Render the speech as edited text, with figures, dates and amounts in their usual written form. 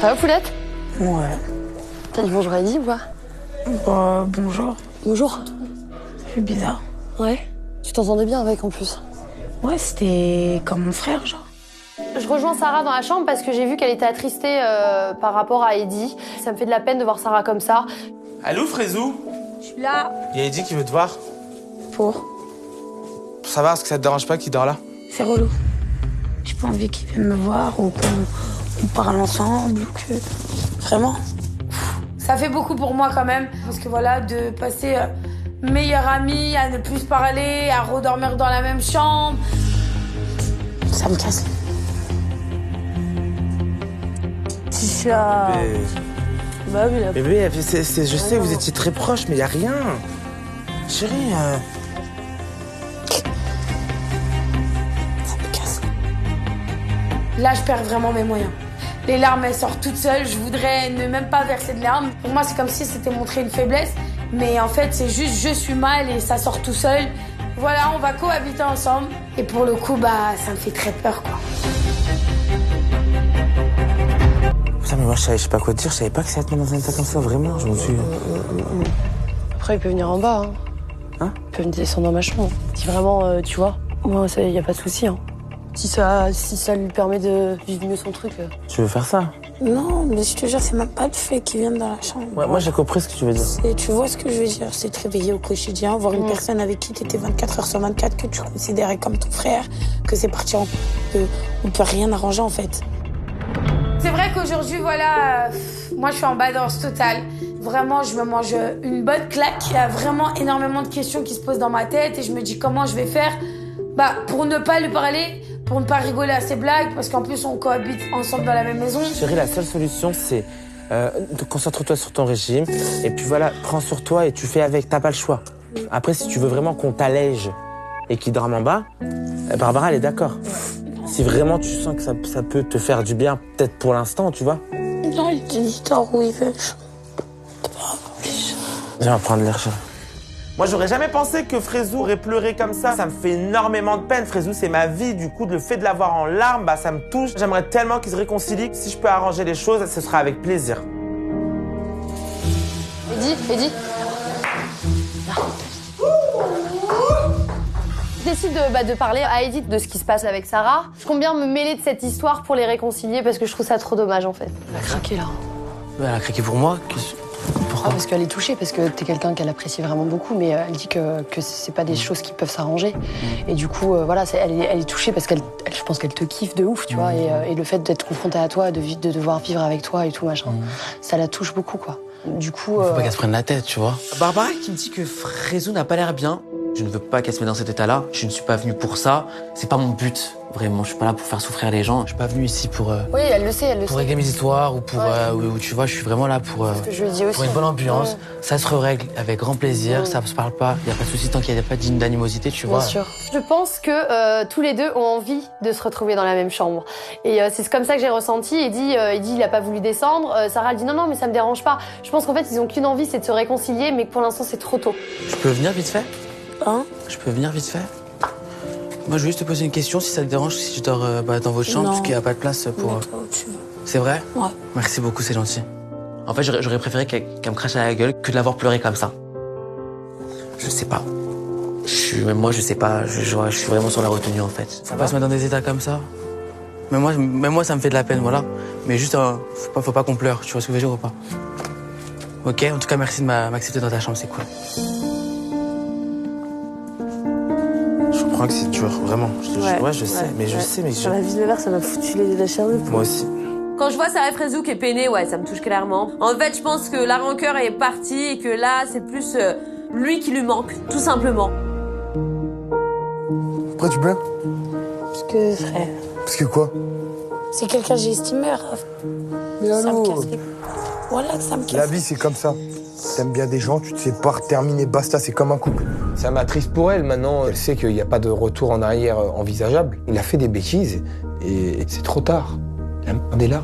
Ça va, Poulette? Ouais. T'as dit bonjour à Eddie ou pas? Bah, bonjour. Bonjour. C'est bizarre. Ouais. Tu t'entendais bien avec en plus. Ouais, c'était comme mon frère, genre. Je rejoins Sarah dans la chambre parce que j'ai vu qu'elle était attristée par rapport à Eddie. Ça me fait de la peine de voir Sarah comme ça. Allô, Frézou? Je suis là. Il y a Eddie qui veut te voir. Pour savoir, est-ce que ça te dérange pas qu'il dort là? C'est relou. J'ai pas envie qu'il vienne me voir ou qu'on parle ensemble ou que... Vraiment. Ça fait beaucoup pour moi quand même. Parce que voilà, de passer meilleure amie à ne plus se parler, à redormir dans la même chambre. Ça me casse. Tisha. Bah oui, là. Bébé, je sais, vous étiez très proches, mais y a rien. Chérie, Ça me casse. Là, je perds vraiment mes moyens. Les larmes, elles sortent toutes seules. Je voudrais ne même pas verser de larmes. Pour moi, c'est comme si c'était montrer une faiblesse. Mais en fait, c'est juste je suis mal et ça sort tout seul. Voilà, on va cohabiter ensemble. Et pour le coup, bah, ça me fait très peur, quoi. Putain, mais moi, je savais pas quoi te dire. Je savais pas que ça allait te mettre dans un état comme ça, vraiment. Je m'en suis... Après, il peut venir en bas. Hein? Il peut venir descendre dans ma chambre. Si vraiment, tu vois, moi, il y a pas de souci. Si ça lui permet de vivre mieux son truc. Tu veux faire ça? Non, mais je te jure, c'est même pas le fait qu'il vienne dans la chambre. Ouais, moi, j'ai compris ce que tu veux dire. Tu vois ce que je veux dire? C'est te réveiller au quotidien, voir une personne avec qui t'étais 24 heures sur 24, que tu considérais comme ton frère, que c'est parti on peut rien arranger, en fait. C'est vrai qu'aujourd'hui, voilà, moi, je suis en badance totale. Vraiment, je me mange une bonne claque. Il y a vraiment énormément de questions qui se posent dans ma tête et je me dis comment je vais faire pour ne pas lui parler, pour ne pas rigoler à ses blagues, parce qu'en plus, on cohabite ensemble dans la même maison. Chérie, la seule solution, c'est concentre-toi sur ton régime. Et puis voilà, prends sur toi et tu fais avec, t'as pas le choix. Après, si tu veux vraiment qu'on t'allège et qu'il dorme en bas, Barbara, elle est d'accord. Si vraiment tu sens que ça peut te faire du bien, peut-être pour l'instant, tu vois. Non, il te dit dors où il veut. Viens prendre l'air, chérie. Moi, j'aurais jamais pensé que Frézou aurait pleuré comme ça. Ça me fait énormément de peine. Frézou, c'est ma vie. Du coup, le fait de l'avoir en larmes, ça me touche. J'aimerais tellement qu'ils se réconcilient. Si je peux arranger les choses, ce sera avec plaisir. Eddie. Je décide de parler à Edith de ce qui se passe avec Sarah. Je compte bien me mêler de cette histoire pour les réconcilier parce que je trouve ça trop dommage en fait. Elle a craqué là. Elle a craqué pour moi. Pourquoi? Parce qu'elle est touchée, parce que t'es quelqu'un qu'elle apprécie vraiment beaucoup, mais elle dit que c'est pas des choses qui peuvent s'arranger. Et du coup, voilà, elle est touchée parce je pense qu'elle te kiffe de ouf, tu vois. Et le fait d'être confrontée à toi, de devoir vivre avec toi et tout machin, ça la touche beaucoup, quoi. Du coup. Faut pas qu'elle se prenne la tête, tu vois. Barbara qui me dit que Frézou n'a pas l'air bien. Je ne veux pas qu'elle se mette dans cet état-là. Je ne suis pas venu pour ça. C'est pas mon but. Vraiment, je suis pas là pour faire souffrir les gens. Je suis pas venu ici pour. Oui, elle le sait, pour régler mes histoires ou pour. Ou tu vois, je suis vraiment là pour. Ce que je lui dis aussi. Pour une bonne ambiance. Ouais. Ça se règle avec grand plaisir. Ça se parle pas. Y a pas de souci tant qu'il y a pas d'animosité, tu vois. Bien sûr. Je pense que tous les deux ont envie de se retrouver dans la même chambre. Et c'est comme ça que j'ai ressenti. Eddie, il a pas voulu descendre. Sarah, elle dit non, mais ça me dérange pas. Je pense qu'en fait, ils ont qu'une envie, c'est de se réconcilier, mais que pour l'instant, c'est trop tôt. Je peux venir vite fait? Hein? Je peux venir vite fait? Moi, je veux juste te poser une question, si ça te dérange, si je dors dans votre chambre, Non. parce qu'il n'y a pas de place pour... Mets-toi où tu veux. C'est vrai? Ouais. Merci beaucoup, c'est gentil. En fait, j'aurais préféré qu'elle me crache à la gueule que de l'avoir pleuré comme ça. Je sais pas. Moi, je sais pas. Je suis vraiment sur la retenue, en fait. Faut pas se mettre dans des états comme ça. Mais moi, ça me fait de la peine, voilà. Mais juste, faut pas qu'on pleure, tu vois ce que je veux dire ou pas? Ok, en tout cas, merci de m'accepter dans ta chambre, c'est cool. Je comprends que c'est dur, vraiment. Je sais, mais je sais, mais je... La vis de verre, ça m'a foutu la chair de poule. Moi aussi. Quand je vois Sarah Frézou qui est peinée, ouais, ça me touche clairement. En fait, je pense que la rancœur est partie et que là, c'est plus lui qui lui manque, tout simplement. Pourquoi tu pleures? Parce que, frère, Parce que quoi? c'est quelqu'un que j'ai estimé, Raph. Mais Ça me allô? casse les... Voilà que ça me casse. La vie, c'est comme ça. T'aimes bien des gens, tu te sépares, terminé, basta, c'est comme un couple. Ça m'attriste pour elle. Maintenant, elle sait qu'il n'y a pas de retour en arrière envisageable. Il a fait des bêtises et c'est trop tard. La merde est là.